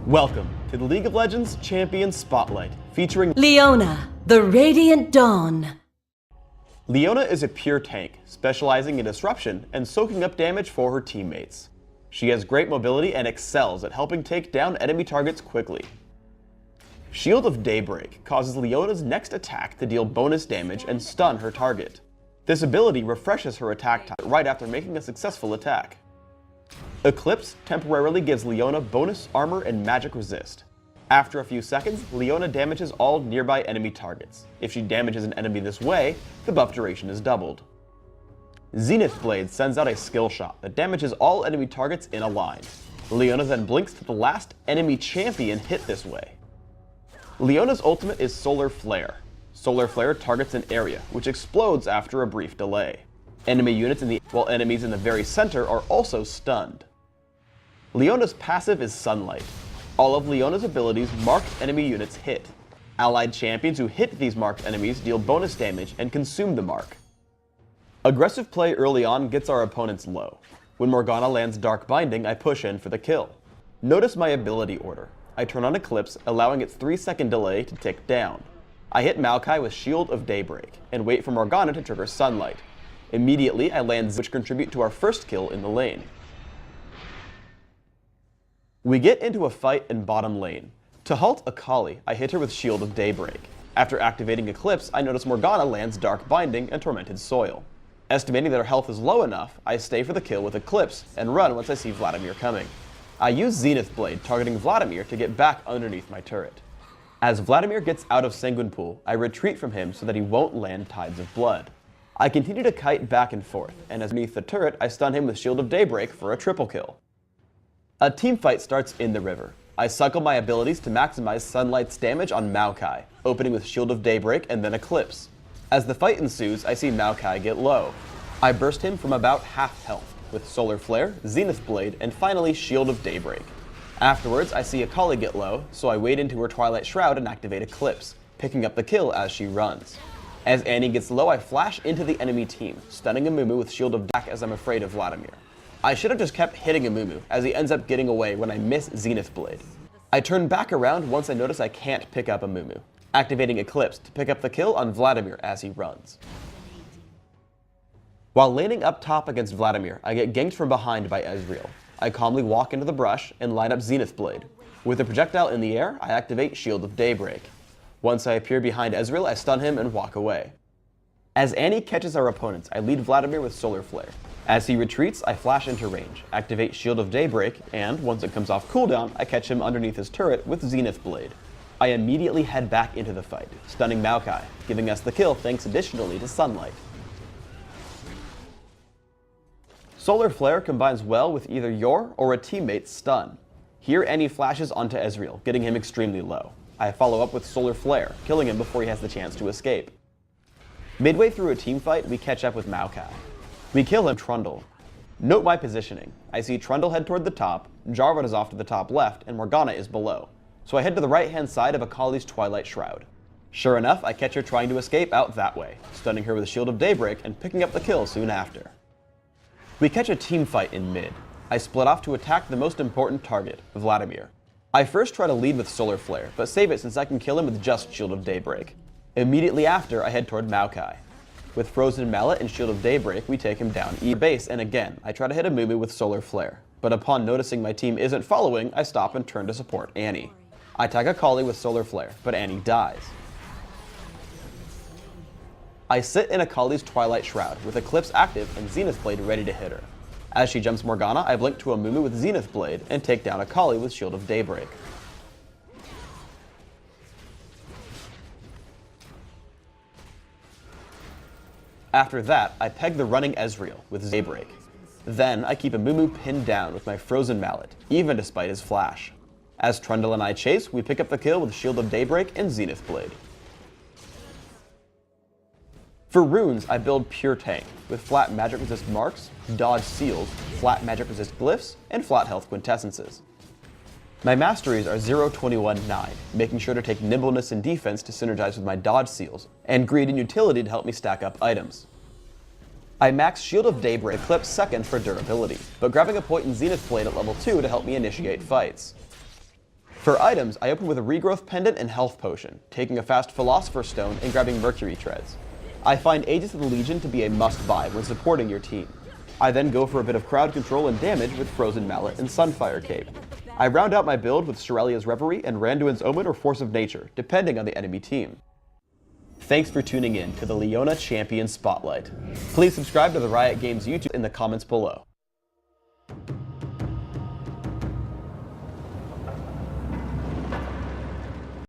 Welcome to the League of Legends Champion Spotlight, featuring Leona, the Radiant Dawn. Leona is a pure tank, specializing in disruption and soaking up damage for her teammates. She has great mobility and excels at helping take down enemy targets quickly. Shield of Daybreak causes Leona's next attack to deal bonus damage and stun her target. This ability refreshes her attack time right after making a successful attack. Eclipse temporarily gives Leona bonus armor and magic resist. After a few seconds, Leona damages all nearby enemy targets. If she damages an enemy this way, the buff duration is doubled. Zenith Blade sends out a skill shot that damages all enemy targets in a line. Leona then blinks to the last enemy champion hit this way. Leona's ultimate is Solar Flare. Solar Flare targets an area, which explodes after a brief delay. Enemy units while enemies in the very center are also stunned. Leona's passive is Sunlight. All of Leona's abilities marked enemy units hit. Allied champions who hit these marked enemies deal bonus damage and consume the mark. Aggressive play early on gets our opponents low. When Morgana lands Dark Binding, I push in for the kill. Notice my ability order. I turn on Eclipse, allowing its 3-second delay to tick down. I hit Maokai with Shield of Daybreak, and wait for Morgana to trigger Sunlight. Immediately, I land which contribute to our first kill in the lane. We get into a fight in bottom lane. To halt Akali, I hit her with Shield of Daybreak. After activating Eclipse, I notice Morgana lands Dark Binding and Tormented Soil. Estimating that her health is low enough, I stay for the kill with Eclipse and run once I see Vladimir coming. I use Zenith Blade, targeting Vladimir to get back underneath my turret. As Vladimir gets out of Sanguine Pool, I retreat from him so that he won't land Tides of Blood. I continue to kite back and forth, and as beneath the turret, I stun him with Shield of Daybreak for a triple kill. A teamfight starts in the river. I cycle my abilities to maximize Sunlight's damage on Maokai, opening with Shield of Daybreak and then Eclipse. As the fight ensues, I see Maokai get low. I burst him from about half health, with Solar Flare, Zenith Blade, and finally Shield of Daybreak. Afterwards, I see Akali get low, so I wade into her Twilight Shroud and activate Eclipse, picking up the kill as she runs. As Annie gets low, I flash into the enemy team, stunning Amumu with Shield of Daybreak as I'm afraid of Vladimir. I should have just kept hitting Amumu, as he ends up getting away when I miss Zenith Blade. I turn back around once I notice I can't pick up Amumu, activating Eclipse to pick up the kill on Vladimir as he runs. While laning up top against Vladimir, I get ganked from behind by Ezreal. I calmly walk into the brush and line up Zenith Blade. With a projectile in the air, I activate Shield of Daybreak. Once I appear behind Ezreal, I stun him and walk away. As Annie catches our opponents, I lead Vladimir with Solar Flare. As he retreats, I flash into range, activate Shield of Daybreak, and once it comes off cooldown, I catch him underneath his turret with Zenith Blade. I immediately head back into the fight, stunning Maokai, giving us the kill thanks additionally to Sunlight. Solar Flare combines well with either your or a teammate's stun. Here Annie flashes onto Ezreal, getting him extremely low. I follow up with Solar Flare, killing him before he has the chance to escape. Midway through a teamfight, we catch up with Maokai. We kill him Trundle. Note my positioning. I see Trundle head toward the top, Jarvan is off to the top left, and Morgana is below. So I head to the right hand side of Akali's Twilight Shroud. Sure enough, I catch her trying to escape out that way, stunning her with Shield of Daybreak and picking up the kill soon after. We catch a team fight in mid. I split off to attack the most important target, Vladimir. I first try to lead with Solar Flare, but save it since I can kill him with just Shield of Daybreak. Immediately after, I head toward Maokai. With Frozen Mallet and Shield of Daybreak, we take him down base, and again, I try to hit Amumu with Solar Flare. But upon noticing my team isn't following, I stop and turn to support Annie. I tag Akali with Solar Flare, but Annie dies. I sit in Akali's Twilight Shroud, with Eclipse active and Zenith Blade ready to hit her. As she jumps Morgana, I blink to Amumu with Zenith Blade, and take down Akali with Shield of Daybreak. After that, I peg the running Ezreal with Daybreak. Then, I keep Amumu pinned down with my Frozen Mallet, even despite his flash. As Trundle and I chase, we pick up the kill with Shield of Daybreak and Zenith Blade. For runes, I build Pure Tank, with flat magic resist marks, dodge seals, flat magic resist glyphs, and flat health quintessences. My masteries are 0, 21, 9, making sure to take nimbleness and defense to synergize with my dodge seals, and greed and utility to help me stack up items. I max Shield of Daybreak Eclipse second for durability, but grabbing a point in Zenith Blade at level 2 to help me initiate fights. For items, I open with a Regrowth Pendant and Health Potion, taking a fast Philosopher's Stone and grabbing Mercury Treads. I find Aegis of the Legion to be a must-buy when supporting your team. I then go for a bit of crowd control and damage with Frozen Mallet and Sunfire Cape. I round out my build with Shirelia's Reverie and Randuin's Omen or Force of Nature, depending on the enemy team. Thanks for tuning in to the Leona Champion Spotlight. Please subscribe to the Riot Games YouTube in the comments below.